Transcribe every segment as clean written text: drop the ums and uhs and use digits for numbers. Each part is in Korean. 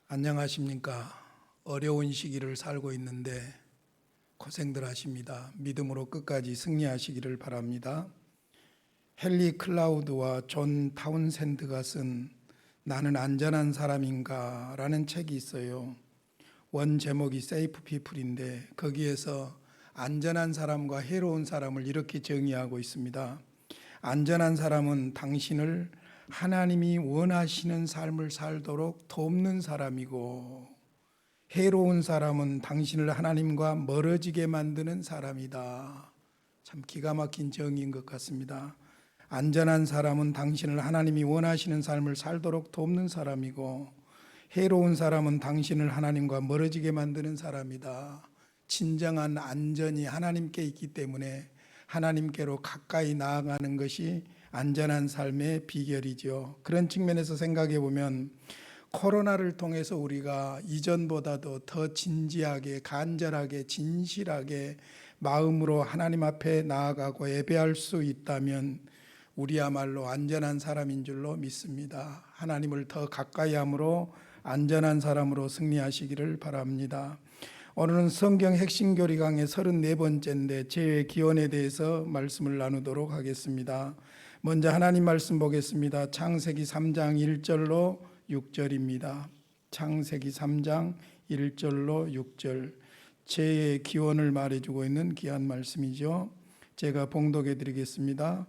안녕하십니까. 어려운 시기를 살고 있는데 고생들 하십니다. 믿음으로 끝까지 승리하시기를 바랍니다. 헨리 클라우드와 존 타운샌드가 쓴 나는 안전한 사람인가 라는 책이 있어요. 원 제목이 세이프 피플인데 거기에서 안전한 사람과 해로운 사람을 이렇게 정의하고 있습니다. 안전한 사람은 당신을 하나님이 원하시는 삶을 살도록 돕는 사람이고, 해로운 사람은 당신을 하나님과 멀어지게 만드는 사람이다. 참 기가 막힌 정의인 것 같습니다. 안전한 사람은 당신을 하나님이 원하시는 삶을 살도록 돕는 사람이고, 해로운 사람은 당신을 하나님과 멀어지게 만드는 사람이다. 진정한 안전이 하나님께 있기 때문에 하나님께로 가까이 나아가는 것이 안전한 삶의 비결이죠. 그런 측면에서 생각해 보면 코로나를 통해서 우리가 이전보다도 더 진지하게, 간절하게, 진실하게 마음으로 하나님 앞에 나아가고 예배할 수 있다면 우리야말로 안전한 사람인 줄로 믿습니다. 하나님을 더 가까이 함으로 안전한 사람으로 승리하시기를 바랍니다. 오늘은 성경 핵심 교리 강의 34번째인데 죄의 기원에 대해서 말씀을 나누도록 하겠습니다. 먼저 하나님 말씀 보겠습니다. 창세기 3장 1절로 6절입니다. 창세기 3장 1절로 6절. 죄의 기원을 말해주고 있는 귀한 말씀이죠. 제가 봉독해 드리겠습니다.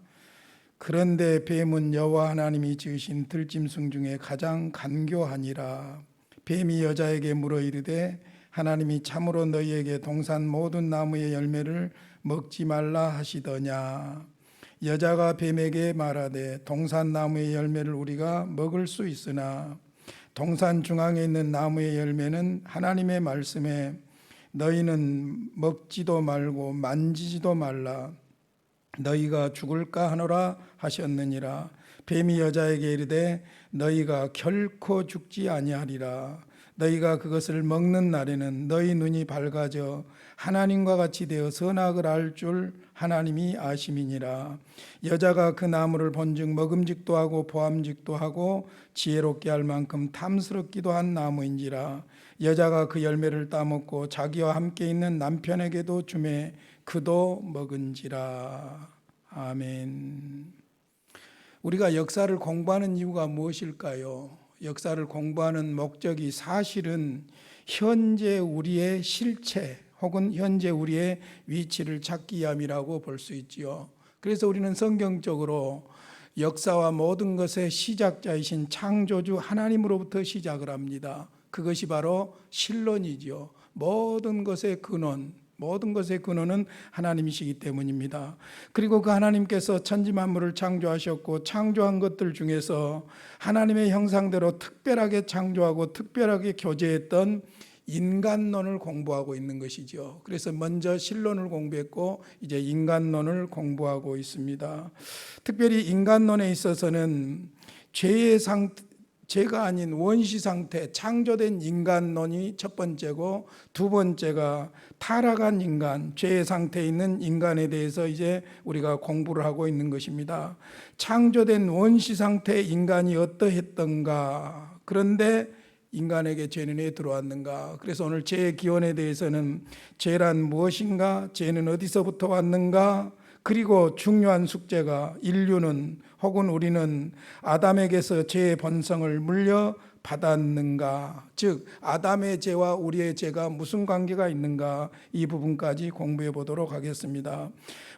그런데 뱀은 여호와 하나님이 지으신 들짐승 중에 가장 간교하니라. 뱀이 여자에게 물어 이르되 하나님이 참으로 너희에게 동산 모든 나무의 열매를 먹지 말라 하시더냐. 여자가 뱀에게 말하되 동산 나무의 열매를 우리가 먹을 수 있으나 동산 중앙에 있는 나무의 열매는 하나님의 말씀에 너희는 먹지도 말고 만지지도 말라 너희가 죽을까 하노라 하셨느니라. 뱀이 여자에게 이르되 너희가 결코 죽지 아니하리라. 너희가 그것을 먹는 날에는 너희 눈이 밝아져 하나님과 같이 되어 선악을 알 줄 하나님이 아심이니라. 여자가 그 나무를 본즉 먹음직도 하고 보암직도 하고 지혜롭게 할 만큼 탐스럽기도 한 나무인지라. 여자가 그 열매를 따먹고 자기와 함께 있는 남편에게도 주매 그도 먹은지라. 아멘. 우리가 역사를 공부하는 이유가 무엇일까요? 역사를 공부하는 목적이 사실은 현재 우리의 실체 혹은 현재 우리의 위치를 찾기 위함이라고 볼 수 있지요. 그래서 우리는 성경적으로 역사와 모든 것의 시작자이신 창조주 하나님으로부터 시작을 합니다. 그것이 바로 신론이지요. 모든 것의 근원, 모든 것의 근원은 하나님이시기 때문입니다. 그리고 그 하나님께서 천지 만물을 창조하셨고 창조한 것들 중에서 하나님의 형상대로 특별하게 창조하고 특별하게 교제했던 인간론을 공부하고 있는 것이죠. 그래서 먼저 신론을 공부했고 이제 인간론을 공부하고 있습니다. 특별히 인간론에 있어서는 죄가 아닌 원시 상태, 창조된 인간론이 첫 번째고 두 번째가 타락한 인간, 죄의 상태에 있는 인간에 대해서 이제 우리가 공부를 하고 있는 것입니다. 창조된 원시 상태의 인간이 어떠했던가, 그런데 인간에게 죄는 왜 들어왔는가. 그래서 오늘 죄의 기원에 대해서는 죄란 무엇인가, 죄는 어디서부터 왔는가, 그리고 중요한 숙제가 인류는 혹은 우리는 아담에게서 죄의 본성을 물려받았는가, 즉 아담의 죄와 우리의 죄가 무슨 관계가 있는가, 이 부분까지 공부해 보도록 하겠습니다.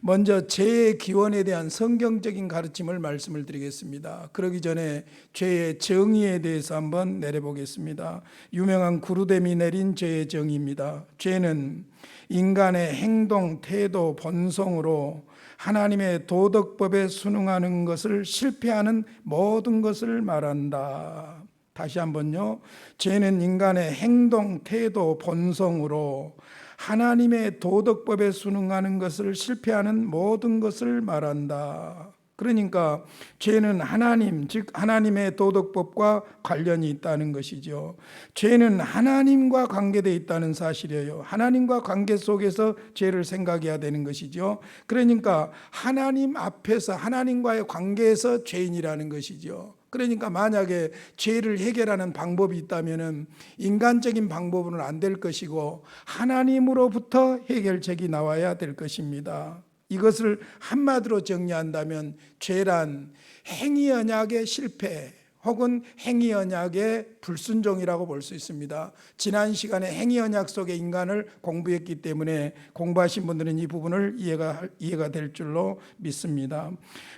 먼저 죄의 기원에 대한 성경적인 가르침을 말씀을 드리겠습니다. 그러기 전에 죄의 정의에 대해서 한번 내려보겠습니다. 유명한 구르뎀이 내린 죄의 정의입니다. 죄는 인간의 행동, 태도, 본성으로 하나님의 도덕법에 순응하는 것을 실패하는 모든 것을 말한다. 다시 한번요. 죄는 인간의 행동, 태도, 본성으로 하나님의 도덕법에 순응하는 것을 실패하는 모든 것을 말한다. 그러니까 죄는 하나님, 즉 하나님의 도덕법과 관련이 있다는 것이죠. 죄는 하나님과 관계되어 있다는 사실이에요. 하나님과 관계 속에서 죄를 생각해야 되는 것이죠. 그러니까 하나님 앞에서 하나님과의 관계에서 죄인이라는 것이죠. 그러니까 만약에 죄를 해결하는 방법이 있다면 인간적인 방법으로는 안 될 것이고 하나님으로부터 해결책이 나와야 될 것입니다. 이것을 한마디로 정리한다면 죄란 행위 언약의 실패 혹은 행위 언약의 불순종이라고 볼 수 있습니다. 지난 시간에 행위 언약 속의 인간을 공부했기 때문에 공부하신 분들은 이 부분을 이해가 될 줄로 믿습니다.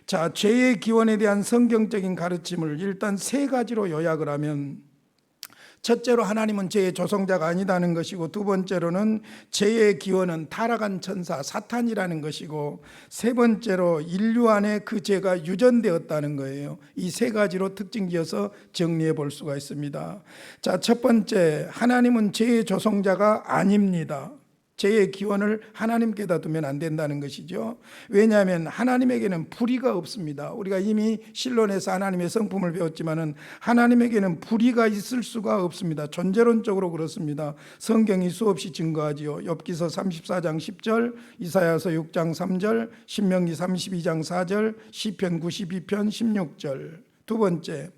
자, 죄의 기원에 대한 성경적인 가르침을 일단 세 가지로 요약을 하면, 첫째로 하나님은 죄의 조성자가 아니다는 것이고, 두 번째로는 죄의 기원은 타락한 천사 사탄이라는 것이고, 세 번째로 인류 안에 그 죄가 유전되었다는 거예요. 이 세 가지로 특징지어서 정리해 볼 수가 있습니다. 자, 첫 번째, 하나님은 죄의 조성자가 아닙니다. 죄의 기원을 하나님께다 두면 안 된다는 것이죠. 왜냐하면 하나님에게는 불의가 없습니다. 우리가 이미 신론에서 하나님의 성품을 배웠지만은 하나님에게는 불의가 있을 수가 없습니다. 존재론적으로 그렇습니다. 성경이 수없이 증거하지요. 욥기서 34장 10절, 이사야서 6장 3절, 신명기 32장 4절, 시편 92편 16절. 두 번째,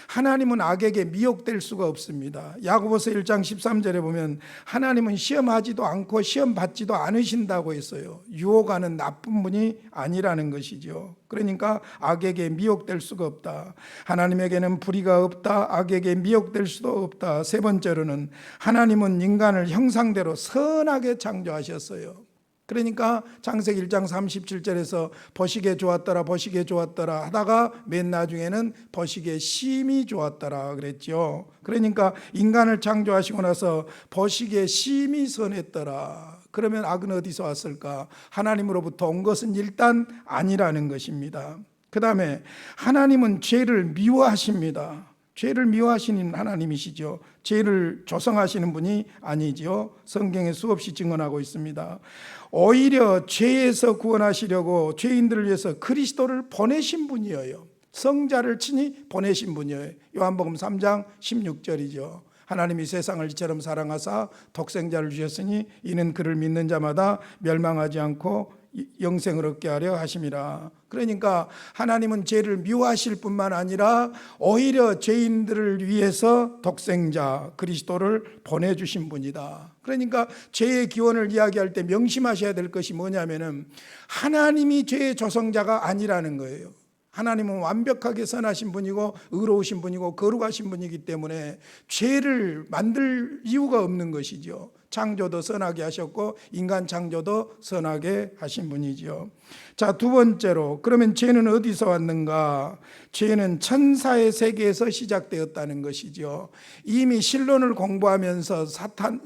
하나님은 악에게 미혹될 수가 없습니다. 야고보서 1장 13절에 보면 하나님은 시험하지도 않고 시험 받지도 않으신다고 했어요. 유혹하는 나쁜 분이 아니라는 것이죠. 그러니까 악에게 미혹될 수가 없다. 하나님에게는 불의가 없다. 악에게 미혹될 수도 없다. 세 번째로는 하나님은 인간을 형상대로 선하게 창조하셨어요. 그러니까 창세기 1장 37절에서 보시기에 좋았더라 보시기에 좋았더라 하다가 맨 나중에는 보시기에 심히 좋았더라 그랬죠. 그러니까 인간을 창조하시고 나서 보시기에 심히 선했더라. 그러면 악은 어디서 왔을까? 하나님으로부터 온 것은 일단 아니라는 것입니다. 그 다음에 하나님은 죄를 미워하십니다. 죄를 미워하시는 하나님이시죠. 죄를 조성하시는 분이 아니죠. 성경에 수없이 증언하고 있습니다. 오히려 죄에서 구원하시려고 죄인들을 위해서 그리스도를 보내신 분이에요. 성자를 친히 보내신 분이에요. 요한복음 3장 16절이죠. 하나님이 세상을 이처럼 사랑하사 독생자를 주셨으니 이는 그를 믿는 자마다 멸망하지 않고 영생을 얻게 하려 하심이라. 그러니까 하나님은 죄를 미워하실 뿐만 아니라 오히려 죄인들을 위해서 독생자 그리스도를 보내주신 분이다. 그러니까 죄의 기원을 이야기할 때 명심하셔야 될 것이 뭐냐면은 하나님이 죄의 조성자가 아니라는 거예요. 하나님은 완벽하게 선하신 분이고 의로우신 분이고 거룩하신 분이기 때문에 죄를 만들 이유가 없는 것이죠. 창조도 선하게 하셨고 인간 창조도 선하게 하신 분이죠. 자, 두 번째로, 그러면 죄는 어디서 왔는가? 죄는 천사의 세계에서 시작되었다는 것이죠. 이미 신론을 공부하면서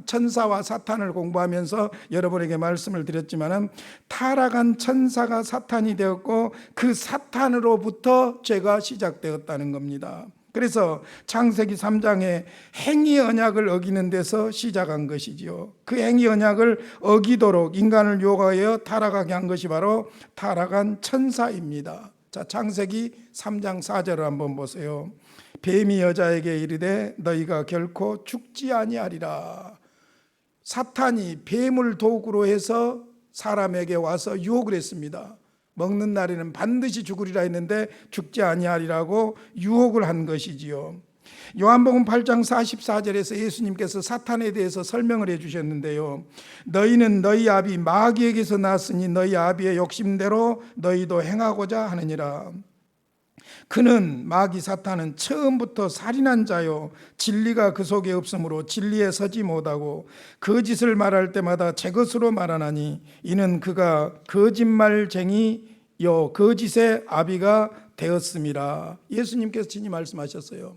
천사와 사탄을 공부하면서 여러분에게 말씀을 드렸지만은 타락한 천사가 사탄이 되었고 그 사탄으로부터 죄가 시작되었다는 겁니다. 그래서 창세기 3장에 행위 언약을 어기는 데서 시작한 것이지요. 그 행위 언약을 어기도록 인간을 유혹하여 타락하게 한 것이 바로 타락한 천사입니다. 자, 창세기 3장 4절을 한번 보세요. 뱀이 여자에게 이르되 너희가 결코 죽지 아니하리라. 사탄이 뱀을 도구로 해서 사람에게 와서 유혹을 했습니다. 먹는 날에는 반드시 죽으리라 했는데 죽지 아니하리라고 유혹을 한 것이지요. 요한복음 8장 44절에서 예수님께서 사탄에 대해서 설명을 해주셨는데요. 너희는 너희 아비 마귀에게서 났으니 너희 아비의 욕심대로 너희도 행하고자 하느니라. 그는 마귀 사탄은 처음부터 살인한 자요 진리가 그 속에 없으므로 진리에 서지 못하고 거짓을 말할 때마다 제 것으로 말하나니 이는 그가 거짓말쟁이요 거짓의 아비가 되었음이라. 예수님께서 친히 말씀하셨어요.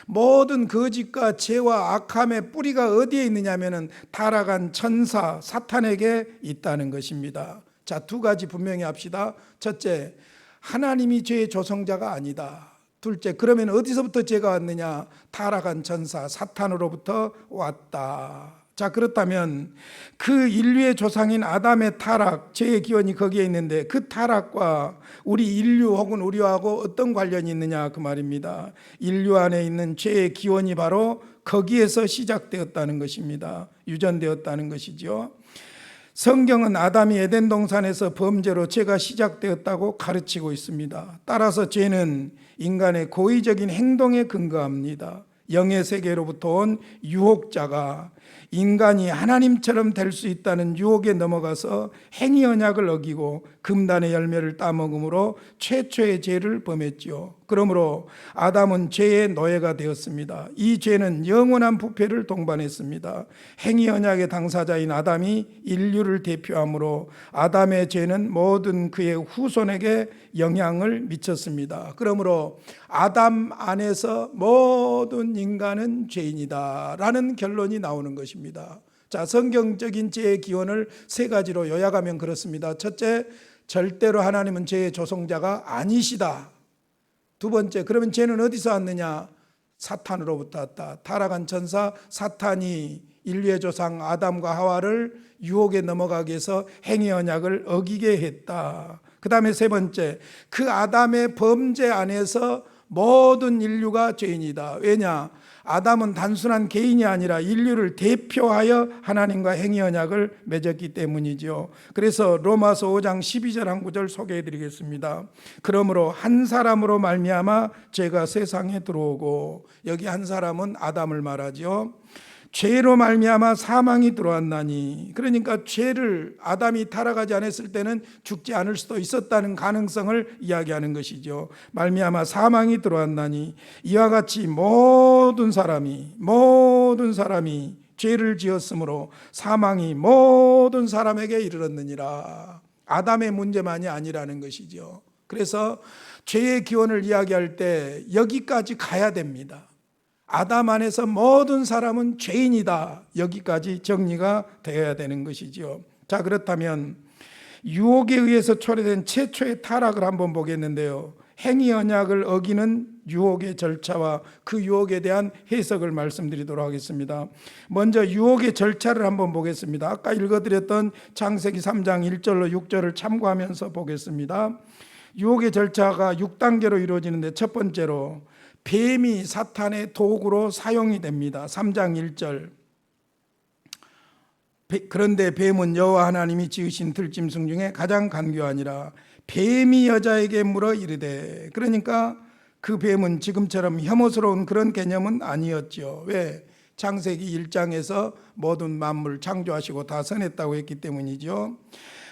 모든 거짓과 죄와 악함의 뿌리가 어디에 있느냐면은 타락한 천사 사탄에게 있다는 것입니다. 자, 두 가지 분명히 합시다. 첫째, 하나님이 죄의 조성자가 아니다. 둘째, 그러면 어디서부터 죄가 왔느냐? 타락한 천사 사탄으로부터 왔다. 자, 그렇다면 그 인류의 조상인 아담의 타락, 죄의 기원이 거기에 있는데 그 타락과 우리 인류 혹은 우리하고 어떤 관련이 있느냐 그 말입니다. 인류 안에 있는 죄의 기원이 바로 거기에서 시작되었다는 것입니다. 유전되었다는 것이죠. 성경은 아담이 에덴 동산에서 범죄로 죄가 시작되었다고 가르치고 있습니다. 따라서 죄는 인간의 고의적인 행동에 근거합니다. 영의 세계로부터 온 유혹자가 인간이 하나님처럼 될 수 있다는 유혹에 넘어가서 행위 언약을 어기고 금단의 열매를 따먹음으로 최초의 죄를 범했지요. 그러므로 아담은 죄의 노예가 되었습니다. 이 죄는 영원한 부패를 동반했습니다. 행위 언약의 당사자인 아담이 인류를 대표하므로 아담의 죄는 모든 그의 후손에게 영향을 미쳤습니다. 그러므로 아담 안에서 모든 인간은 죄인이다 라는 결론이 나오는 것입니다. 자, 성경적인 죄의 기원을 세 가지로 요약하면 그렇습니다. 첫째, 절대로 하나님은 죄의 조성자가 아니시다. 두 번째, 그러면 죄는 어디서 왔느냐? 사탄으로부터 왔다. 타락한 천사 사탄이 인류의 조상 아담과 하와를 유혹에 넘어가게 해서 행위 언약을 어기게 했다. 그 다음에 세 번째, 그 아담의 범죄 안에서 모든 인류가 죄인이다. 왜냐? 아담은 단순한 개인이 아니라 인류를 대표하여 하나님과 행위 언약을 맺었기 때문이죠. 그래서 로마서 5장 12절 한 구절 소개해 드리겠습니다. 그러므로 한 사람으로 말미암아 죄가 세상에 들어오고, 여기 한 사람은 아담을 말하죠. 죄로 말미암아 사망이 들어왔나니, 그러니까 죄를 아담이 타락하지 않았을 때는 죽지 않을 수도 있었다는 가능성을 이야기하는 것이죠. 말미암아 사망이 들어왔나니 이와 같이 모든 사람이 죄를 지었으므로 사망이 모든 사람에게 이르렀느니라. 아담의 문제만이 아니라는 것이죠. 그래서 죄의 기원을 이야기할 때 여기까지 가야 됩니다. 아담 안에서 모든 사람은 죄인이다. 여기까지 정리가 되어야 되는 것이죠. 자, 그렇다면 유혹에 의해서 초래된 최초의 타락을 한번 보겠는데요. 행위 언약을 어기는 유혹의 절차와 그 유혹에 대한 해석을 말씀드리도록 하겠습니다. 먼저 유혹의 절차를 한번 보겠습니다. 아까 읽어드렸던 창세기 3장 1절로 6절을 참고하면서 보겠습니다. 유혹의 절차가 6단계로 이루어지는데, 첫 번째로 뱀이 사탄의 도구로 사용이 됩니다. 3장 1절. 그런데 뱀은 여호와 하나님이 지으신 들짐승 중에 가장 간교하니라. 뱀이 여자에게 물어 이르되, 그러니까 그 뱀은 지금처럼 혐오스러운 그런 개념은 아니었죠. 왜? 창세기 1장에서 모든 만물 창조하시고 다 선했다고 했기 때문이죠.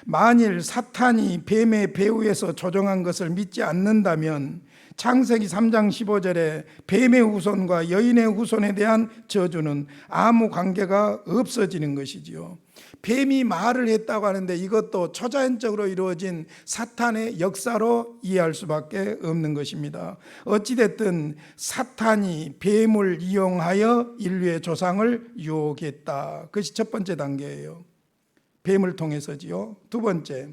만일 사탄이 뱀의 배후에서 조종한 것을 믿지 않는다면 창세기 3장 15절에 뱀의 후손과 여인의 후손에 대한 저주는 아무 관계가 없어지는 것이지요. 뱀이 말을 했다고 하는데 이것도 초자연적으로 이루어진 사탄의 역사로 이해할 수밖에 없는 것입니다. 어찌됐든 사탄이 뱀을 이용하여 인류의 조상을 유혹했다. 그것이 첫 번째 단계예요. 뱀을 통해서지요. 두 번째,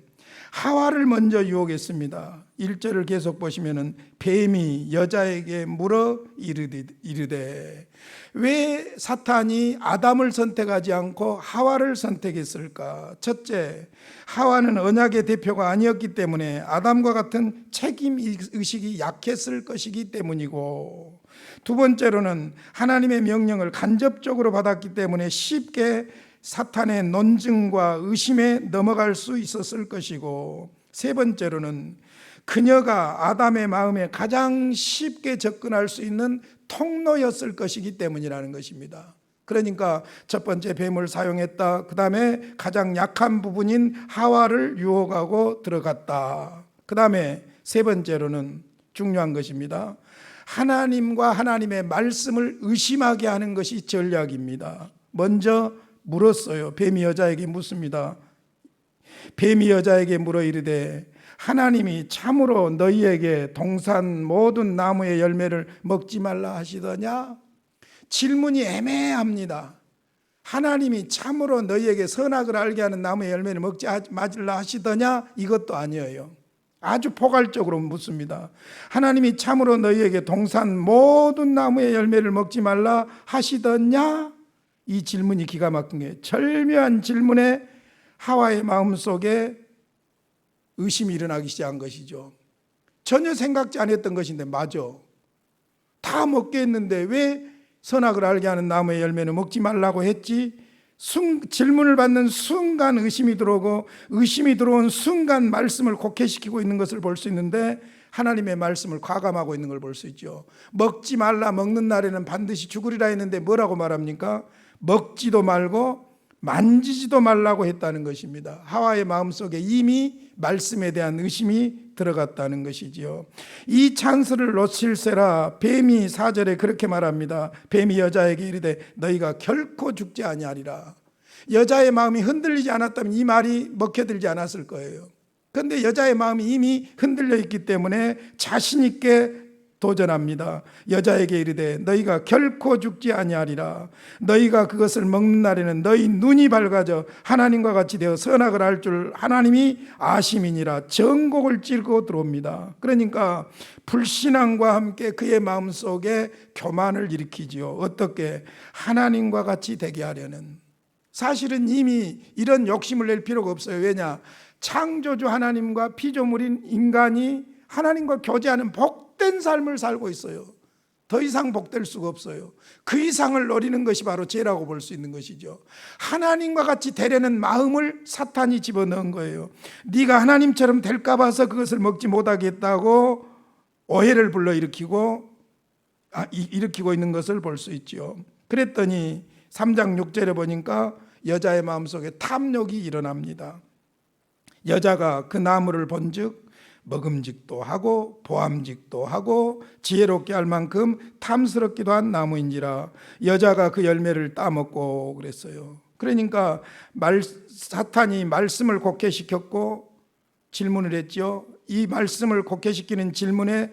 하와를 먼저 유혹했습니다. 1절을 계속 보시면은 뱀이 여자에게 물어 이르되, 왜 사탄이 아담을 선택하지 않고 하와를 선택했을까? 첫째, 하와는 언약의 대표가 아니었기 때문에 아담과 같은 책임 의식이 약했을 것이기 때문이고, 두 번째로는 하나님의 명령을 간접적으로 받았기 때문에 쉽게 사탄의 논증과 의심에 넘어갈 수 있었을 것이고, 세 번째로는 그녀가 아담의 마음에 가장 쉽게 접근할 수 있는 통로였을 것이기 때문이라는 것입니다. 그러니까 첫 번째 뱀을 사용했다. 그 다음에 가장 약한 부분인 하와를 유혹하고 들어갔다. 그 다음에 세 번째로는 중요한 것입니다. 하나님과 하나님의 말씀을 의심하게 하는 것이 전략입니다. 먼저 물었어요. 뱀이 여자에게 묻습니다. 뱀이 여자에게 물어 이르되, 하나님이 참으로 너희에게 동산 모든 나무의 열매를 먹지 말라 하시더냐? 질문이 애매합니다. 하나님이 참으로 너희에게 선악을 알게 하는 나무의 열매를 먹지 말라 하시더냐? 이것도 아니에요. 아주 포괄적으로 묻습니다. 하나님이 참으로 너희에게 동산 모든 나무의 열매를 먹지 말라 하시더냐? 이 질문이 기가 막힌 게, 절묘한 질문에 하와의 마음속에 의심이 일어나기 시작한 것이죠. 전혀 생각지 않았던 것인데, 맞아, 다 먹게 했는데 왜 선악을 알게 하는 나무의 열매는 먹지 말라고 했지? 질문을 받는 순간 의심이 들어오고 의심이 들어온 순간 말씀을 곡해시키고 있는 것을 볼 수 있는데 하나님의 말씀을 과감하고 있는 걸 볼 수 있죠. 먹지 말라, 먹는 날에는 반드시 죽으리라 했는데 뭐라고 말합니까? 먹지도 말고 만지지도 말라고 했다는 것입니다. 하와의 마음속에 이미 말씀에 대한 의심이 들어갔다는 것이지요. 이 찬스를 놓칠세라. 뱀이 4절에 그렇게 말합니다. 뱀이 여자에게 이르되 너희가 결코 죽지 아니하리라. 여자의 마음이 흔들리지 않았다면 이 말이 먹혀들지 않았을 거예요. 그런데 여자의 마음이 이미 흔들려 있기 때문에 자신 있게 도전합니다. 여자에게 이르되 너희가 결코 죽지 아니하리라. 너희가 그것을 먹는 날에는 너희 눈이 밝아져 하나님과 같이 되어 선악을 알 줄 하나님이 아심이니라. 정곡을 찔고 들어옵니다. 그러니까 불신앙과 함께 그의 마음속에 교만을 일으키지요. 어떻게? 하나님과 같이 되게 하려는. 사실은 이미 이런 욕심을 낼 필요가 없어요. 왜냐? 창조주 하나님과 피조물인 인간이 하나님과 교제하는 복된 삶을 살고 있어요. 더 이상 복될 수가 없어요. 그 이상을 노리는 것이 바로 죄라고 볼 수 있는 것이죠. 하나님과 같이 되려는 마음을 사탄이 집어넣은 거예요. 네가 하나님처럼 될까 봐서 그것을 먹지 못하겠다고 오해를 불러일으키고 있는 것을 볼 수 있죠. 그랬더니 3장 6절에 보니까 여자의 마음속에 탐욕이 일어납니다. 여자가 그 나무를 본즉 먹음직도 하고 보암직도 하고 지혜롭게 할 만큼 탐스럽기도 한 나무인지라. 여자가 그 열매를 따먹고 그랬어요. 그러니까 사탄이 말씀을 곡해시켰고 질문을 했죠. 이 말씀을 곡해시키는 질문에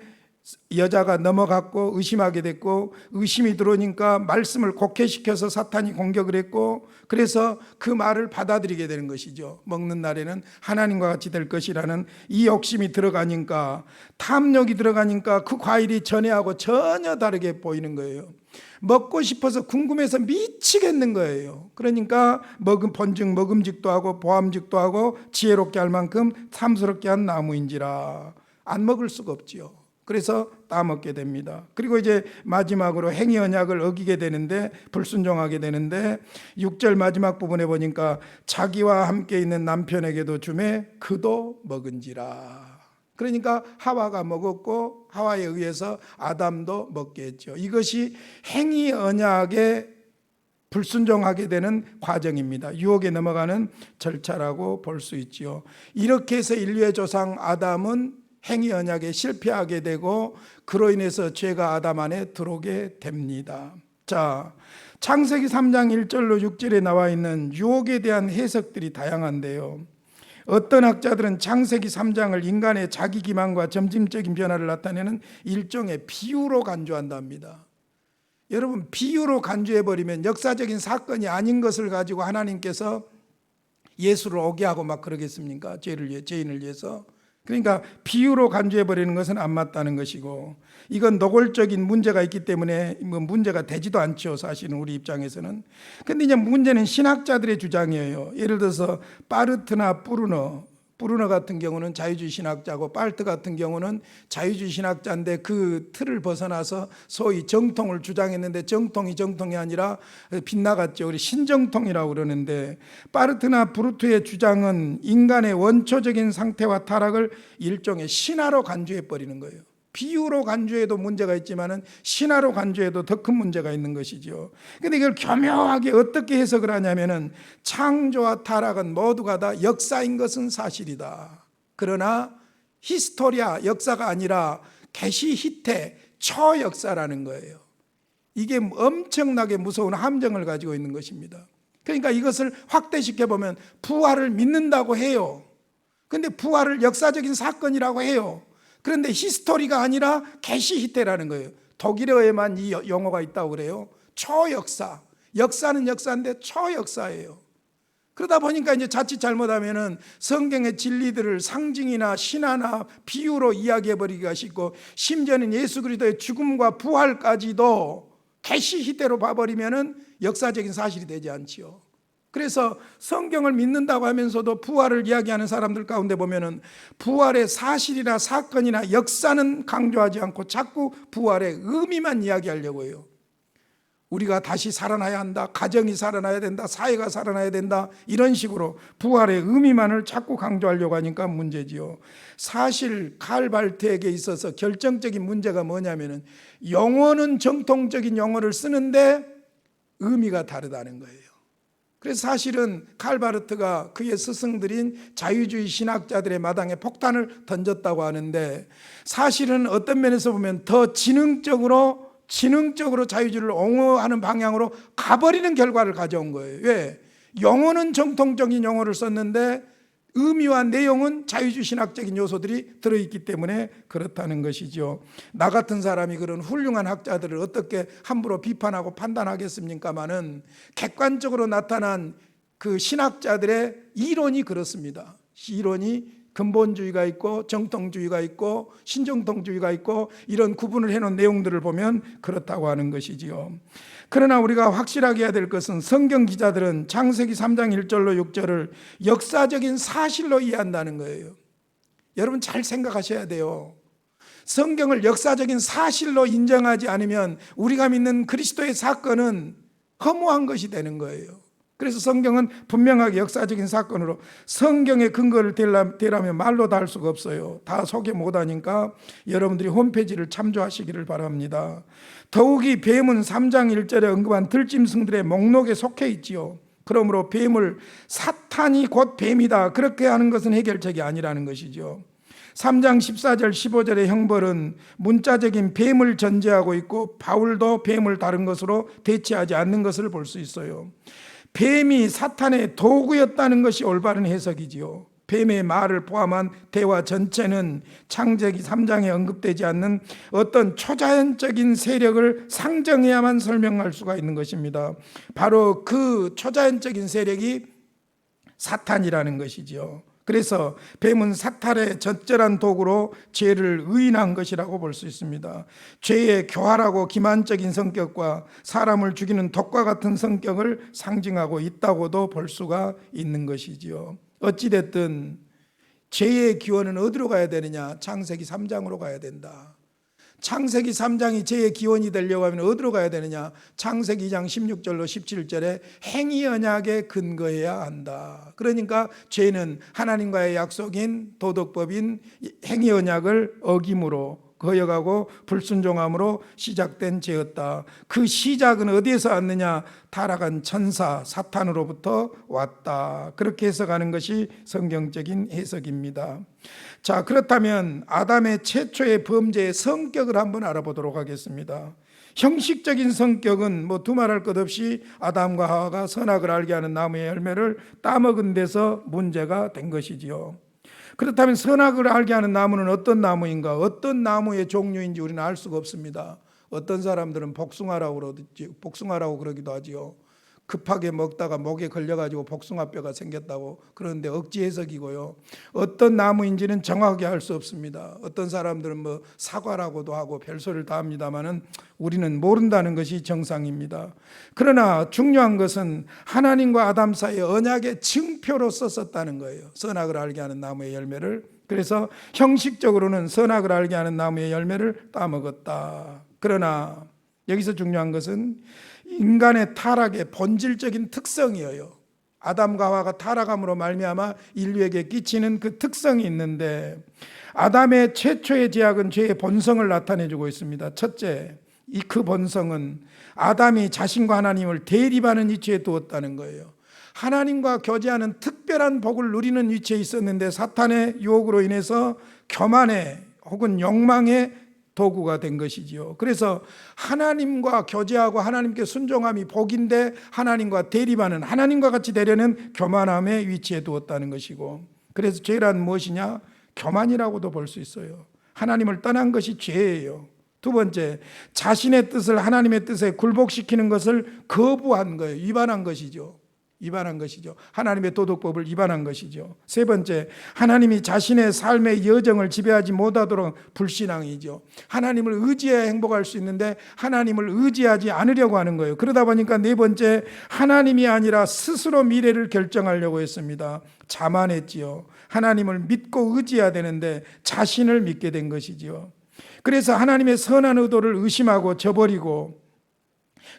여자가 넘어갔고 의심하게 됐고, 의심이 들어오니까 말씀을 곡해시켜서 사탄이 공격을 했고, 그래서 그 말을 받아들이게 되는 것이죠. 먹는 날에는 하나님과 같이 될 것이라는 이 욕심이 들어가니까, 탐욕이 들어가니까 그 과일이 전에하고 전혀 다르게 보이는 거예요. 먹고 싶어서 궁금해서 미치겠는 거예요. 그러니까 본즉 먹음직도 하고 보암직도 하고 지혜롭게 할 만큼 탐스럽게 한 나무인지라. 안 먹을 수가 없지요. 그래서 따먹게 됩니다. 그리고 이제 마지막으로 행위 언약을 어기게 되는데, 불순종하게 되는데 6절 마지막 부분에 보니까 자기와 함께 있는 남편에게도 주매 그도 먹은지라. 그러니까 하와가 먹었고 하와에 의해서 아담도 먹게 했죠. 이것이 행위 언약에 불순종하게 되는 과정입니다. 유혹에 넘어가는 절차라고 볼 수 있지요. 이렇게 해서 인류의 조상 아담은 행위 언약에 실패하게 되고 그로 인해서 죄가 아담 안에 들어오게 됩니다. 자, 창세기 3장 1절로 6절에 나와 있는 유혹에 대한 해석들이 다양한데요. 어떤 학자들은 창세기 3장을 인간의 자기 기만과 점진적인 변화를 나타내는 일종의 비유로 간주한답니다. 여러분, 비유로 간주해버리면 역사적인 사건이 아닌 것을 가지고 하나님께서 예수를 오게 하고 막 그러겠습니까? 죄인을 위해서. 그러니까 비유로 간주해버리는 것은 안 맞다는 것이고, 이건 노골적인 문제가 있기 때문에 문제가 되지도 않죠. 사실은 우리 입장에서는. 근데 이제 문제는 신학자들의 주장이에요. 예를 들어서 파르트나 뿌르너 같은 경우는 자유주의 신학자고, 빨트 같은 경우는 자유주의 신학자인데 그 틀을 벗어나서 소위 정통을 주장했는데 정통이 아니라 빗나갔죠. 우리 신정통이라고 그러는데, 파르트나 브루트의 주장은 인간의 원초적인 상태와 타락을 일종의 신화로 간주해버리는 거예요. 비유로 간주해도 문제가 있지만은 신화로 간주해도 더 큰 문제가 있는 것이죠. 그런데 이걸 교묘하게 어떻게 해석을 하냐면은, 창조와 타락은 모두가 다 역사인 것은 사실이다. 그러나 히스토리아, 역사가 아니라 계시 히테, 초역사라는 거예요. 이게 엄청나게 무서운 함정을 가지고 있는 것입니다. 그러니까 이것을 확대시켜 보면 부활을 믿는다고 해요. 그런데 부활을 역사적인 사건이라고 해요. 그런데 히스토리가 아니라 계시 히테라는 거예요. 독일어에만 이 용어가 있다고 그래요. 초역사. 역사는 역사인데 초역사예요. 그러다 보니까 이제 자칫 잘못하면은 성경의 진리들을 상징이나 신화나 비유로 이야기해 버리기가 쉽고, 심지어는 예수 그리스도의 죽음과 부활까지도 계시 히테로 봐버리면은 역사적인 사실이 되지 않지요. 그래서 성경을 믿는다고 하면서도 부활을 이야기하는 사람들 가운데 보면은 부활의 사실이나 사건이나 역사는 강조하지 않고 자꾸 부활의 의미만 이야기하려고 해요. 우리가 다시 살아나야 한다, 가정이 살아나야 된다, 사회가 살아나야 된다, 이런 식으로 부활의 의미만을 자꾸 강조하려고 하니까 문제지요. 사실 칼발트에게 있어서 결정적인 문제가 뭐냐면은 영어는 정통적인 영어를 쓰는데 의미가 다르다는 거예요. 그래서 사실은 칼바르트가 그의 스승들인 자유주의 신학자들의 마당에 폭탄을 던졌다고 하는데, 사실은 어떤 면에서 보면 더 지능적으로 자유주의를 옹호하는 방향으로 가버리는 결과를 가져온 거예요. 왜? 영어는 정통적인 영어를 썼는데 의미와 내용은 자유주의 신학적인 요소들이 들어있기 때문에 그렇다는 것이죠. 나 같은 사람이 그런 훌륭한 학자들을 어떻게 함부로 비판하고 판단하겠습니까마는, 객관적으로 나타난 그 신학자들의 이론이 그렇습니다. 이론이 근본주의가 있고 정통주의가 있고 신정통주의가 있고 이런 구분을 해놓은 내용들을 보면 그렇다고 하는 것이지요. 그러나 우리가 확실하게 해야 될 것은, 성경 기자들은 창세기 3장 1절로 6절을 역사적인 사실로 이해한다는 거예요. 여러분 잘 생각하셔야 돼요. 성경을 역사적인 사실로 인정하지 않으면 우리가 믿는 그리스도의 사건은 허무한 것이 되는 거예요. 그래서 성경은 분명하게 역사적인 사건으로, 성경의 근거를 대라면 말로 다 할 수가 없어요. 다 소개 못하니까 여러분들이 홈페이지를 참조하시기를 바랍니다. 더욱이 뱀은 3장 1절에 언급한 들짐승들의 목록에 속해 있지요. 그러므로 뱀을 사탄이 곧 뱀이다, 그렇게 하는 것은 해결책이 아니라는 것이죠. 3장 14절 15절의 형벌은 문자적인 뱀을 전제하고 있고, 바울도 뱀을 다른 것으로 대체하지 않는 것을 볼 수 있어요. 뱀이 사탄의 도구였다는 것이 올바른 해석이지요. 뱀의 말을 포함한 대화 전체는 창세기 3장에 언급되지 않는 어떤 초자연적인 세력을 상정해야만 설명할 수가 있는 것입니다. 바로 그 초자연적인 세력이 사탄이라는 것이지요. 그래서 뱀은 사탄의 적절한 도구로 죄를 의인한 것이라고 볼 수 있습니다. 죄의 교활하고 기만적인 성격과 사람을 죽이는 독과 같은 성격을 상징하고 있다고도 볼 수가 있는 것이지요. 어찌됐든 죄의 기원은 어디로 가야 되느냐? 창세기 3장으로 가야 된다. 창세기 3장이 죄의 기원이 되려고 하면 어디로 가야 되느냐? 창세기 2장 16절로 17절에 행위 언약에 근거해야 한다. 그러니까 죄는 하나님과의 약속인 도덕법인 행위 언약을 어김으로, 거역하고 불순종함으로 시작된 죄였다. 그 시작은 어디에서 왔느냐? 타락한 천사 사탄으로부터 왔다. 그렇게 해석하는 것이 성경적인 해석입니다. 자, 그렇다면 아담의 최초의 범죄의 성격을 한번 알아보도록 하겠습니다. 형식적인 성격은 두말할 것 없이 아담과 하와가 선악을 알게 하는 나무의 열매를 따먹은 데서 문제가 된 것이지요. 그렇다면 선악을 알게 하는 나무는 어떤 나무인가? 어떤 나무의 종류인지 우리는 알 수가 없습니다. 어떤 사람들은 복숭아라고 그러기도 하지요. 급하게 먹다가 목에 걸려가지고 복숭아뼈가 생겼다고 그러는데 억지 해석이고요. 어떤 나무인지는 정확하게 알 수 없습니다. 어떤 사람들은 사과라고도 하고 별소리를 다 합니다만은 우리는 모른다는 것이 정상입니다. 그러나 중요한 것은 하나님과 아담 사이의 언약의 징표로 썼었다는 거예요. 선악을 알게 하는 나무의 열매를. 그래서 형식적으로는 선악을 알게 하는 나무의 열매를 따먹었다. 그러나 여기서 중요한 것은 인간의 타락의 본질적인 특성이에요. 아담과 하와가 타락함으로 말미암아 인류에게 끼치는 그 특성이 있는데, 아담의 최초의 죄악은 죄의 본성을 나타내주고 있습니다. 첫째, 그 본성은 아담이 자신과 하나님을 대립하는 위치에 두었다는 거예요. 하나님과 교제하는 특별한 복을 누리는 위치에 있었는데 사탄의 유혹으로 인해서 교만의 혹은 욕망의 도구가 된 것이지요. 그래서 하나님과 교제하고 하나님께 순종함이 복인데 하나님과 대립하는, 하나님과 같이 되려는 교만함의 위치에 두었다는 것이고, 그래서 죄란 무엇이냐? 교만이라고도 볼 수 있어요. 하나님을 떠난 것이 죄예요. 두 번째, 자신의 뜻을 하나님의 뜻에 굴복시키는 것을 거부한 거예요. 위반한 것이죠. 하나님의 도덕법을 위반한 것이죠. 세 번째, 하나님이 자신의 삶의 여정을 지배하지 못하도록 불신앙이죠. 하나님을 의지해야 행복할 수 있는데 하나님을 의지하지 않으려고 하는 거예요. 그러다 보니까 네 번째, 하나님이 아니라 스스로 미래를 결정하려고 했습니다. 자만했지요. 하나님을 믿고 의지해야 되는데 자신을 믿게 된 것이지요. 그래서 하나님의 선한 의도를 의심하고 저버리고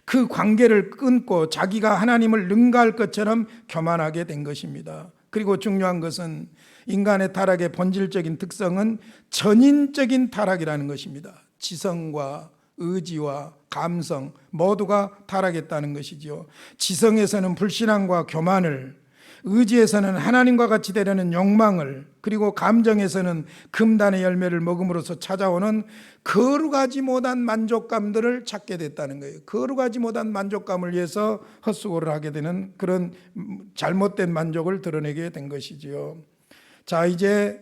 그 관계를 끊고 자기가 하나님을 능가할 것처럼 교만하게 된 것입니다. 그리고 중요한 것은 인간의 타락의 본질적인 특성은 전인적인 타락이라는 것입니다. 지성과 의지와 감성 모두가 타락했다는 것이지요. 지성에서는 불신앙과 교만을, 의지에서는 하나님과 같이 되려는 욕망을, 그리고 감정에서는 금단의 열매를 먹음으로써 찾아오는 거룩하지 못한 만족감들을 찾게 됐다는 거예요. 거룩하지 못한 만족감을 위해서 헛수고를 하게 되는 그런 잘못된 만족을 드러내게 된 것이지요. 자, 이제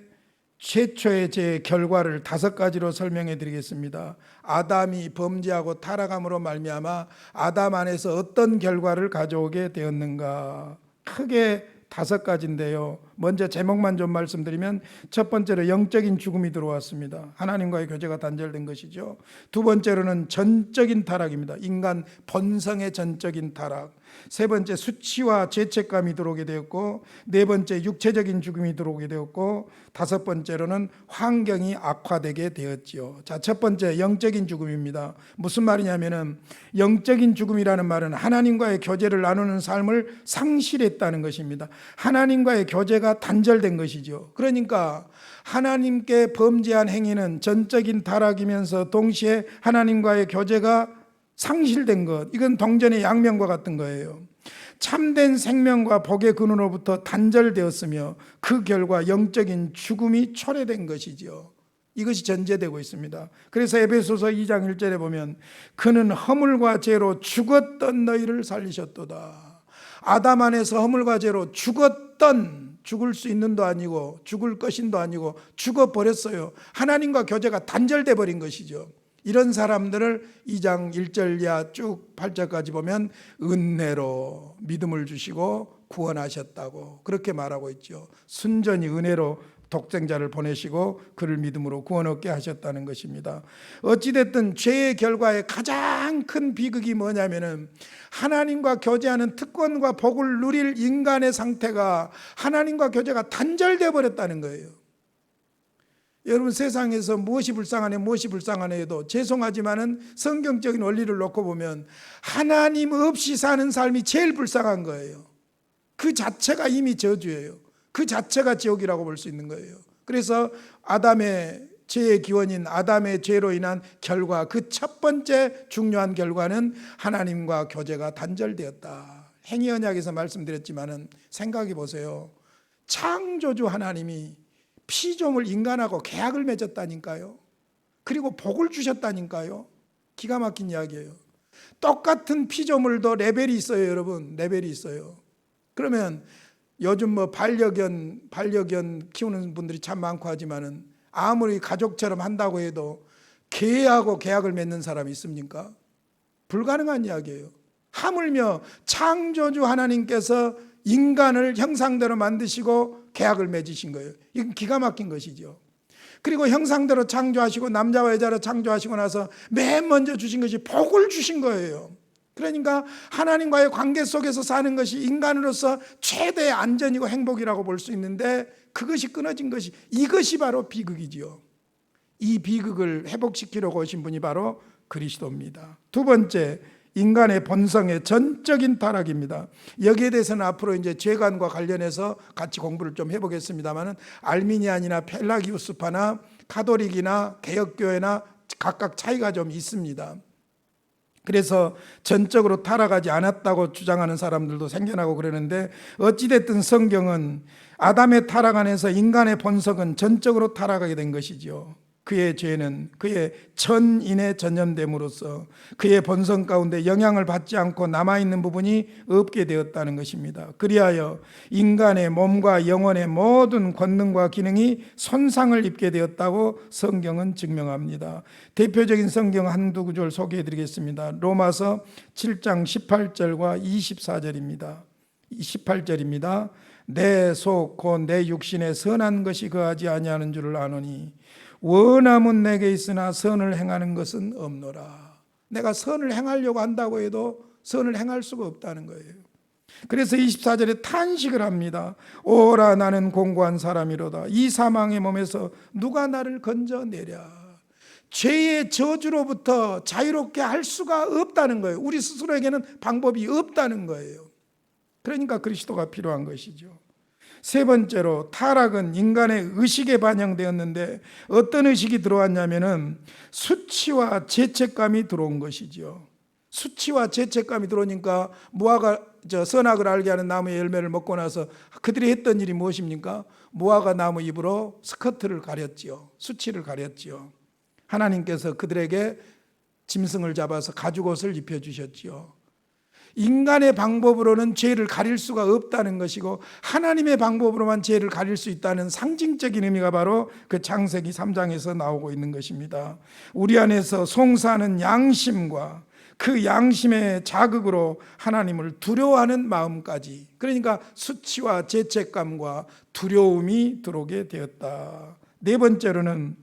최초의 제 결과를 5가지로 설명해 드리겠습니다. 아담이 범죄하고 타락함으로 말미암아 아담 안에서 어떤 결과를 가져오게 되었는가, 크게 5가지인데요. 먼저 제목만 좀 말씀드리면, 첫 번째로 영적인 죽음이 들어왔습니다. 하나님과의 교제가 단절된 것이죠. 두 번째로는 전적인 타락입니다. 인간 본성의 전적인 타락. 세 번째, 수치와 죄책감이 들어오게 되었고, 네 번째, 육체적인 죽음이 들어오게 되었고, 다섯 번째로는 환경이 악화되게 되었지요. 자, 첫 번째, 영적인 죽음입니다. 무슨 말이냐면은, 영적인 죽음이라는 말은 하나님과의 교제를 나누는 삶을 상실했다는 것입니다. 하나님과의 교제가 단절된 것이죠. 그러니까 하나님께 범죄한 행위는 전적인 타락이면서 동시에 하나님과의 교제가 상실된 것, 이건 동전의 양면과 같은 거예요. 참된 생명과 복의 근원으로부터 단절되었으며 그 결과 영적인 죽음이 초래된 것이죠. 이것이 전제되고 있습니다. 그래서 에베소서 2장 1절에 보면 그는 허물과 죄로 죽었던 너희를 살리셨도다. 아담 안에서 허물과 죄로 죽었던, 죽을 수 있는도 아니고 죽을 것인도 아니고 죽어버렸어요. 하나님과 교제가 단절돼 버린 것이죠. 이런 사람들을 2장 1절 이하 쭉 8절까지 보면 은혜로 믿음을 주시고 구원하셨다고 그렇게 말하고 있죠. 순전히 은혜로 독생자를 보내시고 그를 믿음으로 구원 얻게 하셨다는 것입니다. 어찌됐든 죄의 결과의 가장 큰 비극이 뭐냐면은 하나님과 교제하는 특권과 복을 누릴 인간의 상태가 하나님과 교제가 단절되어 버렸다는 거예요. 여러분, 세상에서 무엇이 불쌍하네 해도 죄송하지만은 성경적인 원리를 놓고 보면 하나님 없이 사는 삶이 제일 불쌍한 거예요. 그 자체가 이미 저주예요. 그 자체가 지옥이라고 볼 수 있는 거예요. 그래서 아담의 죄의 기원인 아담의 죄로 인한 결과, 그 첫 번째 중요한 결과는 하나님과 교제가 단절되었다. 행위 언약에서 말씀드렸지만은 생각해 보세요. 창조주 하나님이 피조물 인간하고 계약을 맺었다니까요. 그리고 복을 주셨다니까요. 기가 막힌 이야기예요. 똑같은 피조물도 레벨이 있어요, 여러분. 레벨이 있어요. 그러면 요즘 뭐 반려견 키우는 분들이 참 많고 하지만은 아무리 가족처럼 한다고 해도 개하고 계약을 맺는 사람이 있습니까? 불가능한 이야기예요. 하물며 창조주 하나님께서 인간을 형상대로 만드시고 계약을 맺으신 거예요. 이건 기가 막힌 것이죠. 그리고 형상대로 창조하시고 남자와 여자로 창조하시고 나서 맨 먼저 주신 것이 복을 주신 거예요. 그러니까 하나님과의 관계 속에서 사는 것이 인간으로서 최대의 안전이고 행복이라고 볼 수 있는데 그것이 끊어진 것이, 이것이 바로 비극이지요. 이 비극을 회복시키려고 오신 분이 바로 그리스도입니다. 두 번째, 인간의 본성의 전적인 타락입니다. 여기에 대해서는 앞으로 이제 죄관과 관련해서 같이 공부를 좀 해보겠습니다만은 알미니안이나 펠라기우스파나 카톨릭이나 개혁교회나 각각 차이가 좀 있습니다. 그래서 전적으로 타락하지 않았다고 주장하는 사람들도 생겨나고 그러는데, 어찌됐든 성경은 아담의 타락 안에서 인간의 본성은 전적으로 타락하게 된 것이죠. 그의 죄는 그의 전인에 전염됨으로써 그의 본성 가운데 영향을 받지 않고 남아있는 부분이 없게 되었다는 것입니다. 그리하여 인간의 몸과 영혼의 모든 권능과 기능이 손상을 입게 되었다고 성경은 증명합니다. 대표적인 성경 한두 구절 소개해 드리겠습니다. 로마서 7장 18절과 24절입니다. 18절입니다. 내 속 곧 내 육신에 선한 것이 거하지 아니하는 줄을 아노니 원함은 내게 있으나 선을 행하는 것은 없노라. 내가 선을 행하려고 한다고 해도 선을 행할 수가 없다는 거예요. 그래서 24절에 탄식을 합니다. 오라 나는 공고한 사람이로다. 이 사망의 몸에서 누가 나를 건져내랴. 죄의 저주로부터 자유롭게 할 수가 없다는 거예요. 우리 스스로에게는 방법이 없다는 거예요. 그러니까 그리스도가 필요한 것이죠. 세 번째로, 타락은 인간의 의식에 반영되었는데 어떤 의식이 들어왔냐면은 수치와 죄책감이 들어온 것이죠. 수치와 죄책감이 들어오니까 무화과 선악을 알게 하는 나무의 열매를 먹고 나서 그들이 했던 일이 무엇입니까? 무화과 나무 잎으로 스커트를 가렸지요. 수치를 가렸지요. 하나님께서 그들에게 짐승을 잡아서 가죽옷을 입혀주셨지요. 인간의 방법으로는 죄를 가릴 수가 없다는 것이고 하나님의 방법으로만 죄를 가릴 수 있다는 상징적인 의미가 바로 그 창세기 3장에서 나오고 있는 것입니다. 우리 안에서 송사하는 양심과 그 양심의 자극으로 하나님을 두려워하는 마음까지, 그러니까 수치와 죄책감과 두려움이 들어오게 되었다. 네 번째로는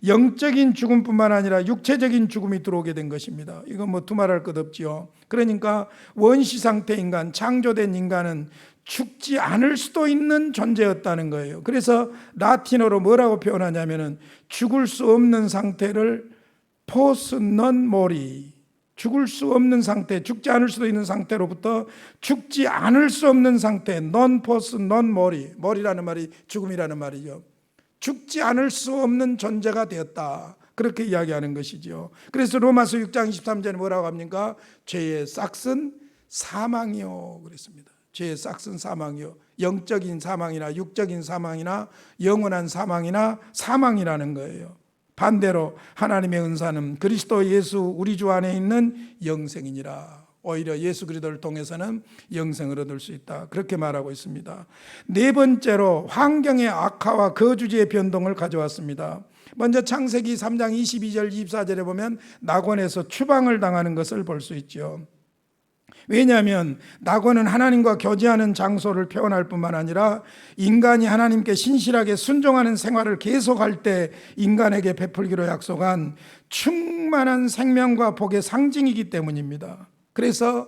영적인 죽음뿐만 아니라 육체적인 죽음이 들어오게 된 것입니다. 이건 뭐 두말할 것 없지요. 그러니까 원시 상태 인간, 창조된 인간은 죽지 않을 수도 있는 존재였다는 거예요. 그래서 라틴어로 뭐라고 표현하냐면은 죽을 수 없는 상태를 포스 넌 모리, 죽을 수 없는 상태, 죽지 않을 수도 있는 상태로부터 죽지 않을 수 없는 상태, 넌 포스 넌 모리, 머리라는 말이 죽음이라는 말이죠. 죽지 않을 수 없는 존재가 되었다, 그렇게 이야기하는 것이죠. 그래서 로마서 6장 23절에 뭐라고 합니까? 죄의 싹은 사망이요 그랬습니다. 죄의 싹은 사망이요. 영적인 사망이나 육적인 사망이나 영원한 사망이나 사망이라는 거예요. 반대로 하나님의 은사는 그리스도 예수 우리 주 안에 있는 영생이니라. 오히려 예수 그리스도를 통해서는 영생을 얻을 수 있다, 그렇게 말하고 있습니다. 네 번째로 환경의 악화와 거주지의 변동을 가져왔습니다. 먼저 창세기 3장 22절 24절에 보면 낙원에서 추방을 당하는 것을 볼 수 있죠. 왜냐하면 낙원은 하나님과 교제하는 장소를 표현할 뿐만 아니라 인간이 하나님께 신실하게 순종하는 생활을 계속할 때 인간에게 베풀기로 약속한 충만한 생명과 복의 상징이기 때문입니다. 그래서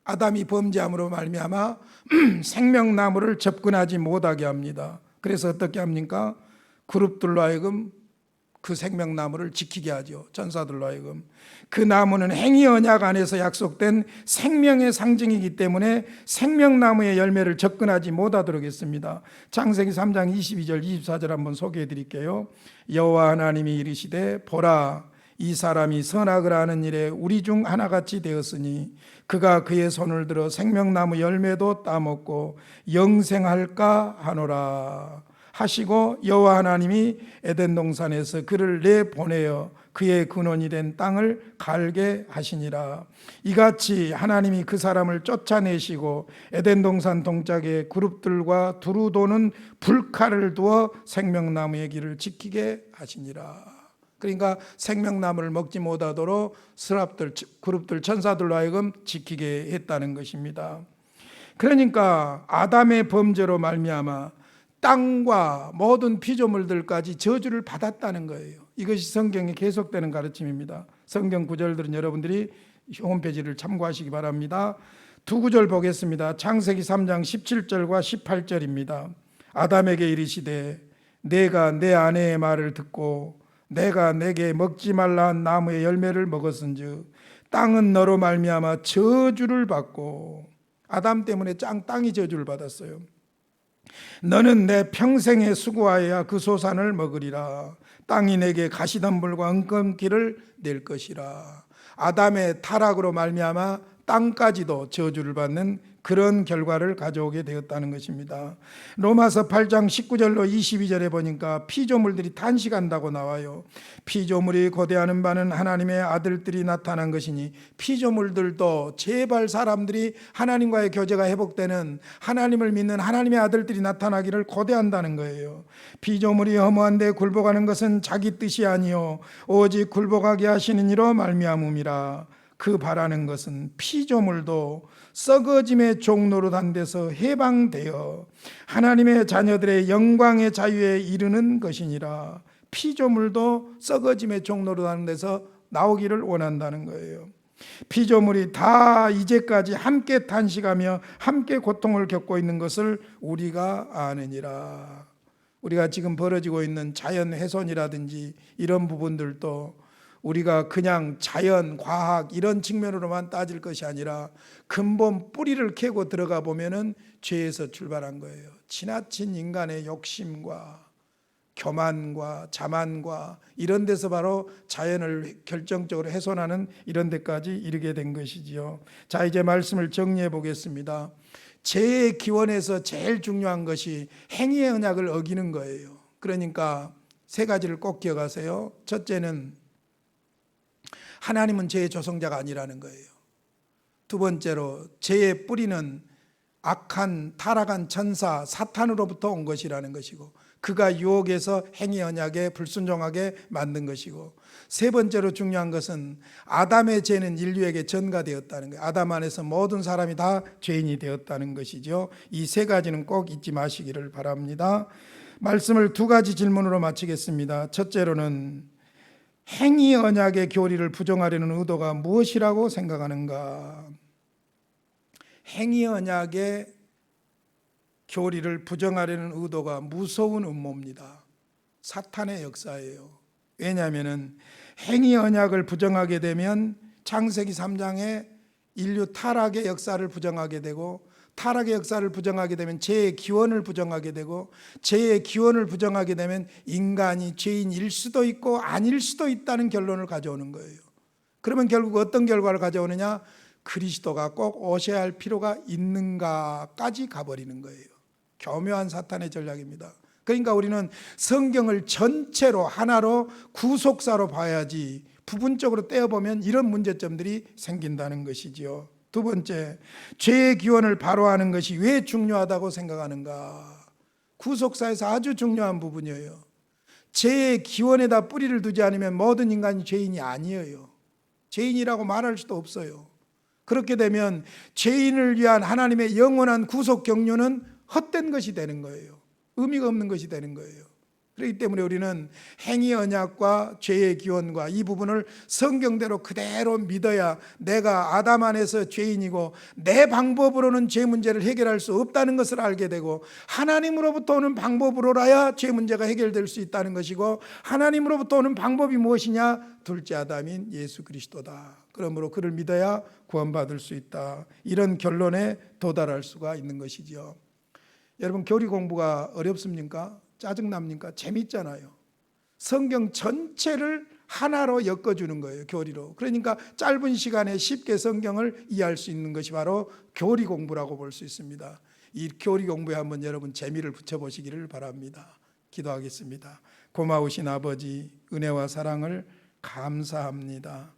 아담이 범죄함으로 말미암아 생명나무를 접근하지 못하게 합니다. 그래서 어떻게 합니까? 그룹들로 하여금 그 생명나무를 지키게 하죠. 전사들로 하여금. 그 나무는 행위 언약 안에서 약속된 생명의 상징이기 때문에 생명나무의 열매를 접근하지 못하도록 했습니다. 창세기 3장 22절 24절 한번 소개해 드릴게요. 여호와 하나님이 이르시되 보라, 이 사람이 선악을 아는 일에 우리 중 하나같이 되었으니 그가 그의 손을 들어 생명나무 열매도 따먹고 영생할까 하노라 하시고, 여호와 하나님이 에덴 동산에서 그를 내보내어 그의 근원이 된 땅을 갈게 하시니라. 이같이 하나님이 그 사람을 쫓아내시고 에덴 동산 동짝에 그룹들과 두루 도는 불칼을 두어 생명나무의 길을 지키게 하시니라. 그러니까 생명나무를 먹지 못하도록 스랍들, 그룹들, 천사들로 하여금 지키게 했다는 것입니다. 그러니까 아담의 범죄로 말미암아 땅과 모든 피조물들까지 저주를 받았다는 거예요. 이것이 성경에 계속되는 가르침입니다. 성경 구절들은 여러분들이 홈페이지를 참고하시기 바랍니다. 두 구절 보겠습니다. 창세기 3장 17절과 18절입니다. 아담에게 이르시되 내가 내 아내의 말을 듣고 내가 내게 먹지 말라 한 나무의 열매를 먹었은즉 땅은 너로 말미암아 저주를 받고, 아담 때문에 땅이 저주를 받았어요. 너는 내 평생에 수고하여야 그 소산을 먹으리라. 땅이 내게 가시덤불과 은검기를 낼 것이라. 아담의 타락으로 말미암아 땅까지도 저주를 받는 그런 결과를 가져오게 되었다는 것입니다. 로마서 8장 19절로 22절에 보니까 피조물들이 탄식한다고 나와요. 피조물이 고대하는 바는 하나님의 아들들이 나타난 것이니 피조물들도 제발 사람들이 하나님과의 교제가 회복되는, 하나님을 믿는 하나님의 아들들이 나타나기를 고대한다는 거예요. 피조물이 허무한데 굴복하는 것은 자기 뜻이 아니요 오직 굴복하게 하시는 이로 말미암음이라. 그 바라는 것은 피조물도 썩어짐의 종노릇한 데서 해방되어 하나님의 자녀들의 영광의 자유에 이르는 것이니라. 피조물도 썩어짐의 종노릇하는 데서 나오기를 원한다는 거예요. 피조물이 다 이제까지 함께 탄식하며 함께 고통을 겪고 있는 것을 우리가 아느니라. 우리가 지금 벌어지고 있는 자연 훼손이라든지 이런 부분들도 우리가 그냥 자연, 과학 이런 측면으로만 따질 것이 아니라 근본 뿌리를 캐고 들어가 보면은 죄에서 출발한 거예요. 지나친 인간의 욕심과 교만과 자만과 이런 데서 바로 자연을 결정적으로 훼손하는 이런 데까지 이르게 된 것이지요. 자, 이제 말씀을 정리해 보겠습니다. 죄의 기원에서 제일 중요한 것이 행위의 언약을 어기는 거예요. 그러니까 세 가지를 꼭 기억하세요. 첫째는 하나님은 죄의 조성자가 아니라는 거예요. 두 번째로 죄의 뿌리는 악한 타락한 천사 사탄으로부터 온 것이라는 것이고, 그가 유혹해서 행위 언약에 불순종하게 만든 것이고, 세 번째로 중요한 것은 아담의 죄는 인류에게 전가되었다는 거예요. 아담 안에서 모든 사람이 다 죄인이 되었다는 것이죠. 이 세 가지는 꼭 잊지 마시기를 바랍니다. 말씀을 두 가지 질문으로 마치겠습니다. 첫째로는 행위 언약의 교리를 부정하려는 의도가 무엇이라고 생각하는가? 행위 언약의 교리를 부정하려는 의도가 무서운 음모입니다. 사탄의 역사예요. 왜냐하면 행위 언약을 부정하게 되면 창세기 3장에 인류 타락의 역사를 부정하게 되고, 타락의 역사를 부정하게 되면 죄의 기원을 부정하게 되고, 죄의 기원을 부정하게 되면 인간이 죄인일 수도 있고 아닐 수도 있다는 결론을 가져오는 거예요. 그러면 결국 어떤 결과를 가져오느냐? 그리스도가 꼭 오셔야 할 필요가 있는가까지 가버리는 거예요. 교묘한 사탄의 전략입니다. 그러니까 우리는 성경을 전체로 하나로 구속사로 봐야지 부분적으로 떼어보면 이런 문제점들이 생긴다는 것이지요. 두 번째, 죄의 기원을 바로하는 것이 왜 중요하다고 생각하는가? 구속사에서 아주 중요한 부분이에요. 죄의 기원에다 뿌리를 두지 않으면 모든 인간이 죄인이 아니에요. 죄인이라고 말할 수도 없어요. 그렇게 되면 죄인을 위한 하나님의 영원한 구속 경륜은 헛된 것이 되는 거예요. 의미가 없는 것이 되는 거예요. 그렇기 때문에 우리는 행위 언약과 죄의 기원과 이 부분을 성경대로 그대로 믿어야 내가 아담 안에서 죄인이고 내 방법으로는 죄 문제를 해결할 수 없다는 것을 알게 되고, 하나님으로부터 오는 방법으로라야 죄 문제가 해결될 수 있다는 것이고, 하나님으로부터 오는 방법이 무엇이냐? 둘째 아담인 예수 그리스도다. 그러므로 그를 믿어야 구원받을 수 있다. 이런 결론에 도달할 수가 있는 것이죠. 여러분, 교리 공부가 어렵습니까? 짜증납니까? 재밌잖아요. 성경 전체를 하나로 엮어주는 거예요, 교리로. 그러니까 짧은 시간에 쉽게 성경을 이해할 수 있는 것이 바로 교리 공부라고 볼 수 있습니다. 이 교리 공부에 한번 여러분 재미를 붙여보시기를 바랍니다. 기도하겠습니다. 고마우신 아버지, 은혜와 사랑을 감사합니다.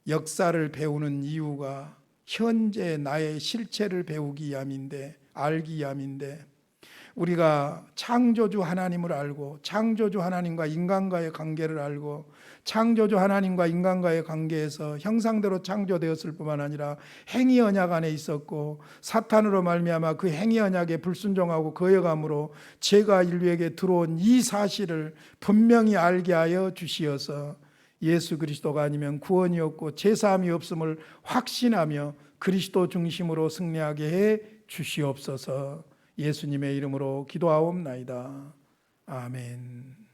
역사를 배우는 이유가 현재 나의 실체를 배우기 위함인데, 알기 위함인데, 우리가 창조주 하나님을 알고 창조주 하나님과 인간과의 관계를 알고 창조주 하나님과 인간과의 관계에서 형상대로 창조되었을 뿐만 아니라 행위 언약 안에 있었고, 사탄으로 말미암아 그 행위 언약에 불순종하고 거역함으로 죄가 인류에게 들어온 이 사실을 분명히 알게 하여 주시어서 예수 그리스도가 아니면 구원이 없고 제사함이 없음을 확신하며 그리스도 중심으로 승리하게 해 주시옵소서. 예수님의 이름으로 기도하옵나이다. 아멘.